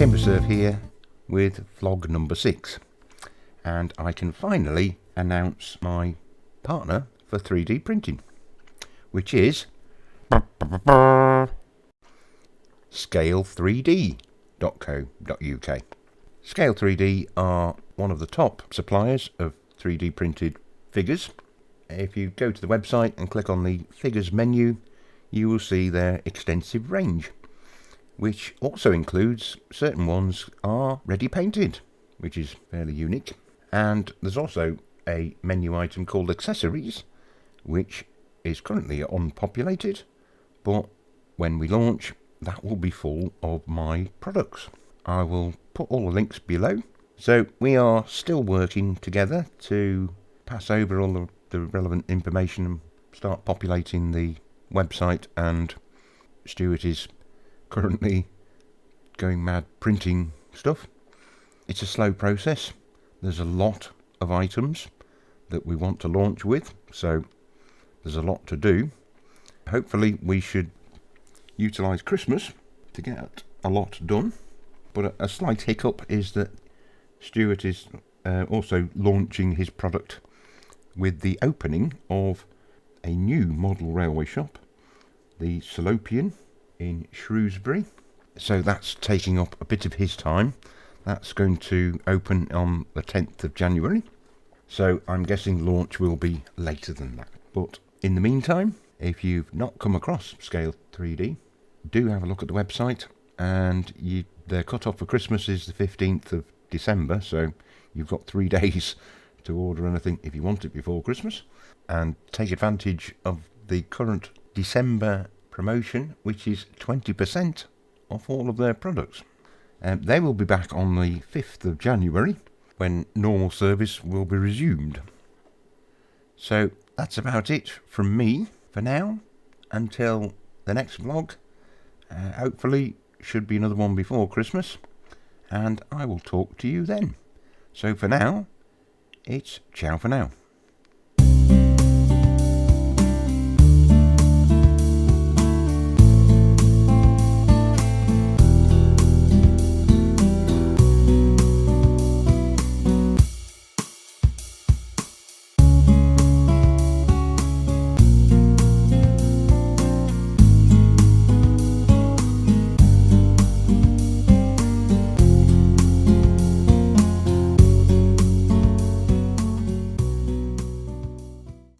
TimberSurf here with vlog number 6, and I can finally announce my partner for 3D printing, which is scale3d.co.uk. Scale 3D are one of the top suppliers of 3D printed figures. If you go to the website and click on the figures menu, you will see their extensive range, which also includes certain ones are ready painted, which is fairly unique. And there's also a menu item called accessories, which is currently unpopulated, but when we launch, that will be full of my products. I will put all the links below. So we are still working together to pass over all of the relevant information and start populating the website, and Stuart is currently going mad printing stuff. It's a slow process. There's a lot of items that we want to launch with, so there's a lot to do. Hopefully we should utilise Christmas to get a lot done, but a slight hiccup is that Stuart is also launching his product with the opening of a new model railway shop, the Salopian in Shrewsbury. So that's taking up a bit of his time. That's going to open on the 10th of January. So I'm guessing launch will be later than that. But in the meantime, if you've not come across Scale 3D, do have a look at the website. And their cut-off for Christmas is the 15th of December. So you've got 3 days to order anything if you want it before Christmas. And take advantage of the current December promotion, which is 20% off all of their products. They will be back on the 5th of January when normal service will be resumed. So that's about it from me for now, until the next vlog. Hopefully should be another one before Christmas, and I will talk to you then. So for now, it's ciao for now.